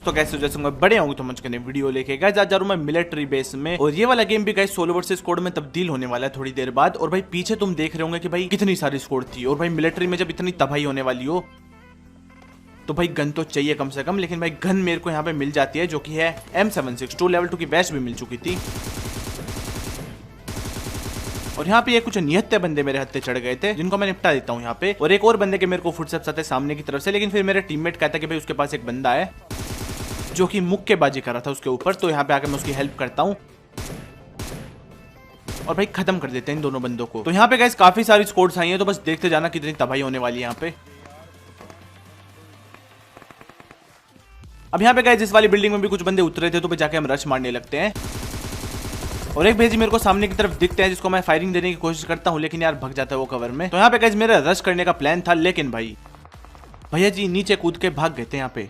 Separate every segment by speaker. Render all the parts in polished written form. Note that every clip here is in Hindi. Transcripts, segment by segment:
Speaker 1: तो कैसे जैसे मैं बड़े होंगे तो मुझे वीडियो लेके गाइस आज जा रहा हूं मैं मिलिट्री बेस में। और ये वाला गेम भी गाइस सोलो वर्सेस स्क्वाड में तब्दील होने वाला है थोड़ी देर बाद। और भाई पीछे तुम देख रहे होंगे कि भाई कितनी सारी स्क्वाड थी। और भाई मिलिट्री में जब इतनी तबाही होने वाली हो तो भाई गन तो चाहिए कम से कम। लेकिन भाई गन मेरे को यहाँ पे मिल जाती है जो कि है M762 लेवल 2 की बेस्ट भी मिल चुकी थी। और यहाँ पे ये कुछ निहत्ते बंदे मेरे हत्थे चढ़ गए थे जिनको मैं निपटा देता हूँ यहाँ पे। और एक और बंदे के मेरे को फुटस्टेप्स आते सामने की तरफ से। लेकिन फिर मेरे टीममेट कहता है कि भाई उसके पास एक बंदा है जो कि मुक्केबाजी कर रहा था उसके ऊपर। तो यहाँ पे आकर मैं उसकी हेल्प करता हूँ और भाई खत्म कर देते हैं इन दोनों बंदों को। तो यहाँ पे गाइस काफी सारी स्क्वाड्स आई हैं तो बस देखते जाना कितनी तबाही होने वाली है यहाँ पे। अब यहाँ पे गाइस इस वाली बिल्डिंग में भी कुछ बंदे उतरे थे तो जाके हम रश मारने लगते हैं। और एक भेजी मेरे को सामने की तरफ दिखते हैं जिसको मैं फायरिंग देने की कोशिश करता हूँ लेकिन यार भग जाता है वो कवर में। तो यहाँ पे गाइस मेरा रश करने का प्लान था लेकिन भाई भैया जी नीचे कूद के भाग गए थे यहाँ पे।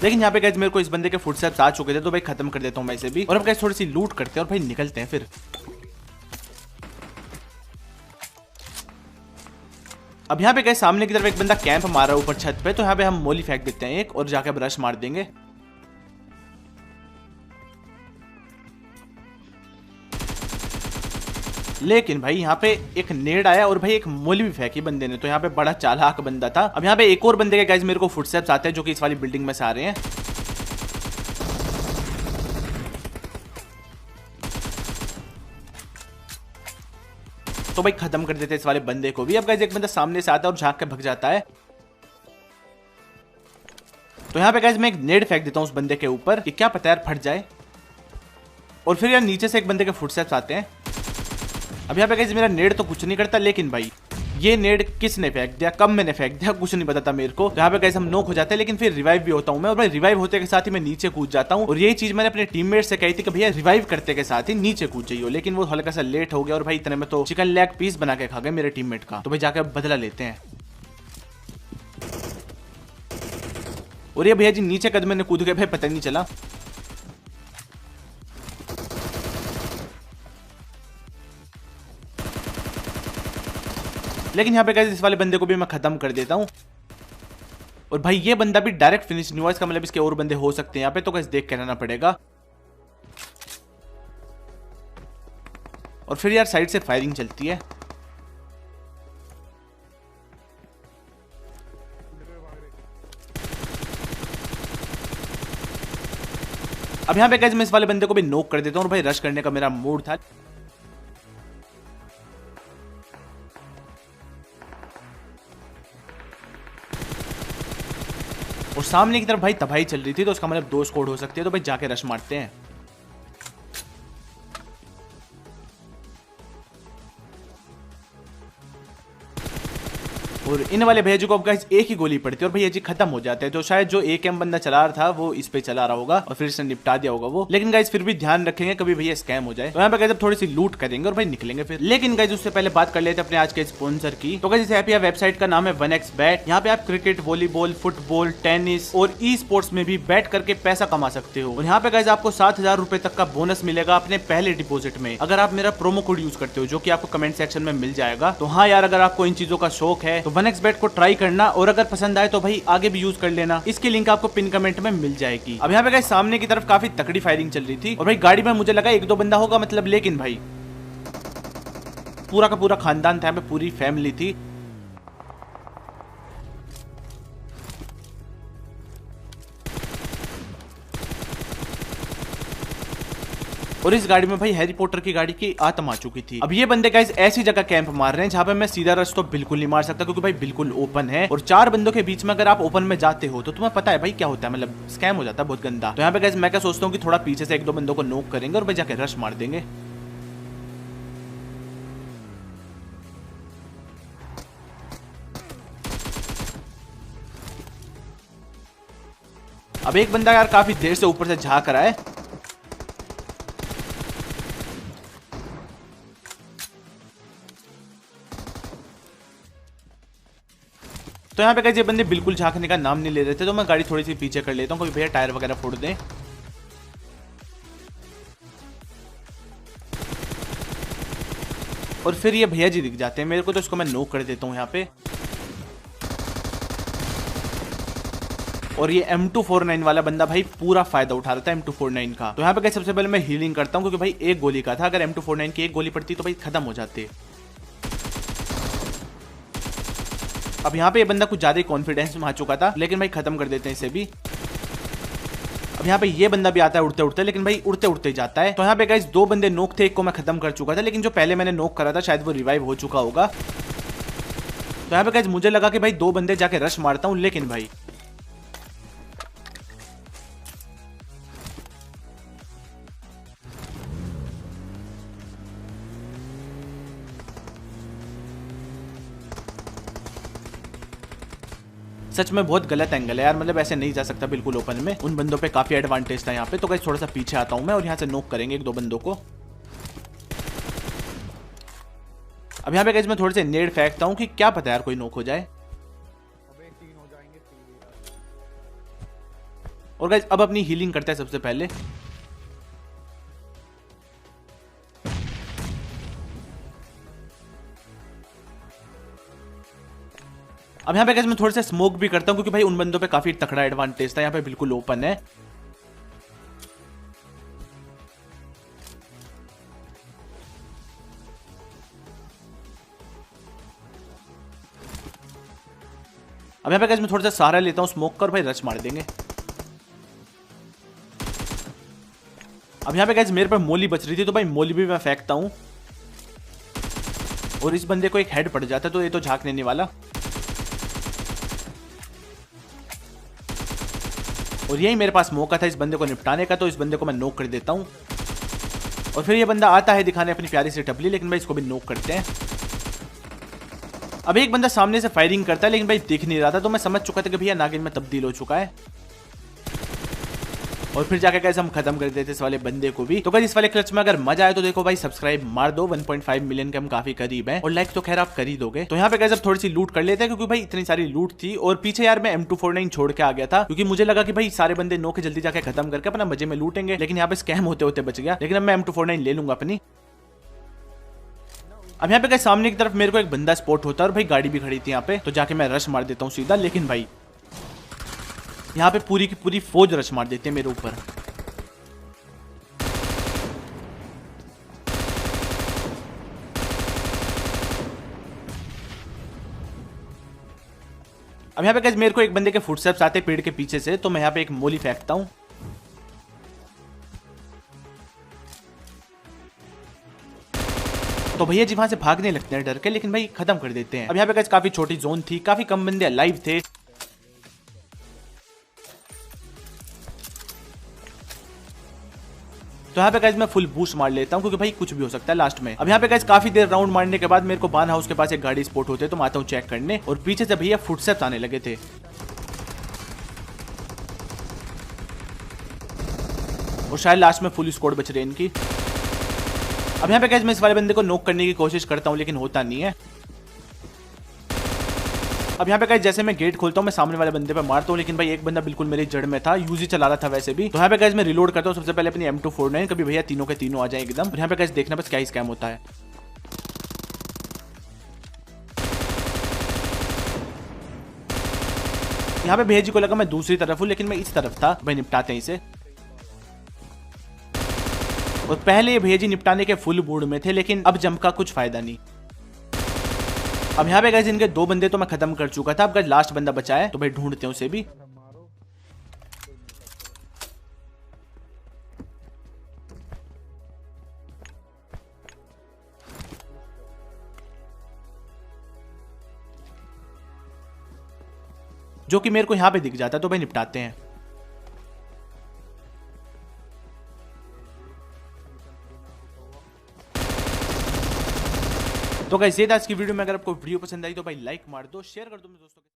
Speaker 1: लेकिन यहाँ पे गाइस मेरे को इस बंदे के फुटस्टेप्स आ चुके थे तो भाई खत्म कर देता हूँ मैं इसे भी। और अब गाइस थोड़ी सी लूट करते हैं और भाई निकलते हैं फिर। अब यहाँ पे गाइस सामने की तरफ एक बंदा कैंप मार रहा है ऊपर छत पे। तो यहाँ पे हम मोली फेंक देते हैं एक और जाके ब्रश मार देंगे। लेकिन भाई यहाँ पे एक नेड आया और भाई एक मोली भी फेंकी बंदे ने। तो यहाँ पे बड़ा चालाक बंदा था। अब यहाँ पे एक और बंदे के गाइस मेरे को फुटस्टेप्स आते हैं जो कि इस वाली बिल्डिंग में से आ रहे हैं। तो भाई खत्म कर देते हैं इस वाले बंदे को भी। अब गाइस एक बंदा सामने से आता है और झांक के भग जाता है। तो यहाँ पे गाइस मैं एक नेड फेंक देता हूँ उस बंदे के ऊपर कि क्या पता यार फट जाए। और फिर यार नीचे से एक बंदे के फुटस्टेप्स आते हैं। अब यहाँ पे गाइस मेरा नेड तो कुछ नहीं करता लेकिन भाई ये नेड किसने फेंक दिया कब मैंने फेंक दिया कुछ नहीं पता था मेरे को। यहाँ पे गाइस हम नॉक हो जाते हैं लेकिन फिर रिवाइव भी होता हूँ मैं। और भाई रिवाइव होते के साथ ही मैं नीचे कूद जाता हूँ। और यही चीज मैंने अपने टीममेट से कही थी कि भैया रिवाइव करते के साथ ही नीचे कूद जाइए। लेकिन वो हल्का सा लेट हो गया और भाई इतने में तो चिकन लेग पीस बना के खा गए मेरे टीममेट का। तो भाई जाकर बदला लेते हैं। और ये भैया जी नीचे कदम में कूद गए भाई पता नहीं चला। लेकिन यहाँ पे गाइस इस वाले बंदे को भी मैं खत्म कर देता हूँ। और भाई ये बंदा भी डायरेक्ट फिनिश नहीं हुआ इसका मतलब इसके और बंदे हो सकते हैं यहाँ पे। तो गाइस देख के रहना पड़ेगा। और फिर यार साइड से फायरिंग चलती है। अब यहाँ पे गाइस मैं इस वाले बंदे को भी नॉक कर देता हूँ और भाई रश करने का मेरा मूड था। और सामने की तरफ भाई तबाही चल रही थी तो उसका मतलब 2 स्क्वाड हो सकती है। तो भाई जाके रश मारते हैं। और इन वाले भैया जी को अब गाइस एक ही गोली पड़ती है और भैया जी खत्म हो जाते हैं। तो शायद जो AKM बंदा चला रहा था वो इस पे चला रहा होगा और फिर इसने निपटा दिया होगा वो। लेकिन गाइस फिर भी ध्यान रखेंगे कभी भैया स्कैम हो जाए। तो यहाँ पे गाइस थोड़ी सी लूट करेंगे और भाई निकलेंगे फिर। लेकिन गाइस उससे पहले बात कर लेते हैं अपने आज के स्पॉन्सर की। तो गाइस इस वेबसाइट का नाम है 1xBet। यहाँ पे आप क्रिकेट, वॉलीबॉल, फुटबॉल, टेनिस और ई स्पोर्ट्स में भी बैट करके पैसा कमा सकते हो। और यहाँ पे गाइस आपको 7,000 रुपए तक का बोनस मिलेगा अपने पहले डिपॉजिट में अगर आप मेरा प्रोमो कोड यूज करते हो जो कि आपको कमेंट सेक्शन में मिल जाएगा। तो हाँ यार अगर आपको इन चीजों का शौक है तो 1xBet को ट्राई करना और अगर पसंद आए तो भाई आगे भी यूज कर लेना। इसकी लिंक आपको पिन कमेंट में मिल जाएगी। अब यहाँ पे गाइस सामने की तरफ काफी तकड़ी फायरिंग चल रही थी और भाई गाड़ी में मुझे लगा 1-2 बंदा होगा मतलब। लेकिन भाई पूरा का पूरा खानदान था यहाँ पे, पूरी फैमिली थी। और इस गाड़ी में भाई हैरी पॉटर की गाड़ी की आत्मा आ चुकी थी। अब ये बंदे गाइस ऐसी जगह कैंप मार रहे हैं जहां पे मैं सीधा रश तो बिल्कुल नहीं मार सकता क्योंकि भाई बिल्कुल ओपन है। और 4 बंदों के बीच में अगर आप ओपन में जाते हो तो तुम्हें पता है भाई क्या होता है, मतलब स्कैम हो जाता है बहुत गंदा। तो यहाँ पे गाइस मैं क्या सोचता हूँ कि थोड़ा पीछे से 1-2 बंदों को नॉक करेंगे और भाई जाके रश मार देंगे। अब एक बंदा यार काफी देर से ऊपर से झांक रहा है। तो यहाँ पे गाइस ये बंदे बिल्कुल झांकने का नाम नहीं ले रहे थे। तो मैं गाड़ी थोड़ी सी पीछे कर लेता हूँ कोई भैया टायर वगैरह फोड़ दे। और फिर ये भैया जी दिख जाते हैं मेरे को, तो इसको मैं नॉक कर देता हूँ यहाँ पे। और ये M249 वाला बंदा भाई पूरा फायदा उठा रहा था M249 का। तो यहाँ पे सबसे पहले मैं हीलिंग करता हूँ, क्योंकि भाई एक गोली का था, अगर M249 की एक गोली पड़ती तो भाई खत्म हो जाते। अब यहाँ पे ये बंदा कुछ ज्यादा ही कॉन्फिडेंस में आ चुका था, लेकिन भाई खत्म कर देते हैं इसे भी। अब यहाँ पे ये बंदा भी आता है उड़ते उड़ते, लेकिन भाई उड़ते उड़ते जाता है। तो यहाँ पे गाइस 2 बंदे नोक थे, एक को मैं खत्म कर चुका था, लेकिन जो पहले मैंने नोक करा था शायद वो रिवाइव हो चुका होगा। तो यहाँ पे गाइस मुझे लगा कि भाई 2 बंदे जाके रश मारता हूँ, लेकिन भाई सच में बहुत गलत एंगल है यार, मतलब ऐसे नहीं जा सकता बिल्कुल ओपन में। उन बंदों पे काफी एडवांटेज था यहाँ पे। तो गाइस थोड़ा सा पीछे आता हूँ मैं, और यहाँ से नोक करेंगे 1-2 बंदों को। अब यहाँ पे गाइस मैं थोड़े से नेड फेंकता हूँ कि क्या पता यार कोई नोक हो जाए। और गाइस अब अपनी हीलिंग करते हैं सबसे पहले। अब यहाँ पे गाइस मैं थोड़ा सा स्मोक भी करता हूँ, क्योंकि भाई उन बंदों पे काफी तकड़ा एडवांटेज था। यहाँ पे बिल्कुल ओपन है। अब यहाँ पे गाइस मैं थोड़ा सा सहारा लेता हूँ स्मोक कर, भाई रच मार देंगे। अब यहाँ पे गाइस मेरे पर मोली बच रही थी, तो भाई मोली भी मैं फेंकता हूँ, और इस बंदे को एक हेड पड़ जाता है, तो ये तो झांक लेने वाला। और यही मेरे पास मौका था इस बंदे को निपटाने का, तो इस बंदे को मैं नॉक कर देता हूँ। और फिर ये बंदा आता है दिखाने अपनी प्यारी सी टपली, लेकिन भाई इसको भी नॉक करते हैं। अब एक बंदा सामने से फायरिंग करता है, लेकिन भाई दिख नहीं रहा था, तो मैं समझ चुका था कि भैया नागिन में तब्दील हो चुका है। और फिर जाके कैसे हम खत्म कर देते इस वाले बंदे को भी। तो गाइस इस वाले क्लच में अगर मजा आए तो देखो भाई सब्सक्राइब मार दो, 1.5 मिलियन के हम काफी करीब हैं, और लाइक तो खैर आप कर ही दोगे। तो यहाँ पे गाइस अब थोड़ी सी लूट कर लेते हैं, क्योंकि भाई इतनी सारी लूट थी। और पीछे यार मैं M249 छोड़ के आ गया था, क्योंकि मुझे लगा कि भाई सारे बंदे नो के जल्दी जाके खत्म करके अपना मजे में लूटेंगे, लेकिन यहाँ पे स्कैम होते होते बच गया। लेकिन अब मैं M249 ले लूंगा अपनी। अब यहाँ पे गाइस सामने की तरफ मेरे को एक बंदा स्पॉट होता है, और भाई गाड़ी भी खड़ी थी यहाँ पे, तो जाके मैं रश मार देता हूँ सीधा। लेकिन भाई यहाँ पे पूरी की पूरी फौज रश मार देते हैं मेरे ऊपर। अब यहाँ पे गाइस मेरे को एक बंदे के फुटस्टेप्स आते पेड़ के पीछे से, तो मैं यहाँ पे एक मोली फेंकता हूँ। तो भैया जी वहां से भागने लगते हैं डर के, लेकिन भाई खत्म कर देते हैं। अब यहाँ पे गाइस काफी छोटी जोन थी, काफी कम बंदे लाइव थे। तो यहाँ पे गाइस मैं फुल बूस्ट मार लेता हूँ, क्योंकि भाई कुछ भी हो सकता है लास्ट में। अब यहाँ पे गाइस काफी देर राउंड मारने के बाद मेरे को बान हाउस के पास एक गाड़ी स्पॉट होते, तो मैं आता हूँ चेक करने, और पीछे से भैया फुटस्टेप्स आने लगे थे। और शायद लास्ट में फुल स्क्वाड बच रहे इनकी। अब यहाँ पे गाइस मैं इस वाले बंदे को नॉक करने की कोशिश करता हूँ, लेकिन होता नहीं है। अब यहाँ पे गाइस जैसे मैं गेट खोलता हूँ मैं सामने वाले बंदे पे मारता हूँ, लेकिन भाई एक बंदा बिल्कुल मेरी जड़ में था, यूजी चला रहा था वैसे भी। तो यहाँ पे गाइस मैं रिलोड करता हूँ सबसे पहले अपनी M249, कभी भैया तीनों के तीनों आ जाए एकदम। और यहाँ पे गाइस देखना बस क्या स्कैम होता है। यहाँ पे भैया जी को लगा मैं दूसरी तरफ हूँ, लेकिन मैं इस तरफ था। भाई निपटाते हैं इसे। और पहले ये भैया जी निपटाने के फुल मूड में थे, लेकिन अब जंप का कुछ फायदा नहीं। अब यहाँ पे गाइस इनके 2 बंदे तो मैं खत्म कर चुका था, अब गाइस लास्ट बंदा बचा है, तो भाई ढूंढते हैं उसे भी। जो कि मेरे को यहाँ पे दिख जाता है, तो भाई निपटाते हैं। तो गाइस ये था आज की वीडियो में। अगर आपको वीडियो पसंद आई तो भाई लाइक मार दो, शेयर कर दो अपने दोस्तों के।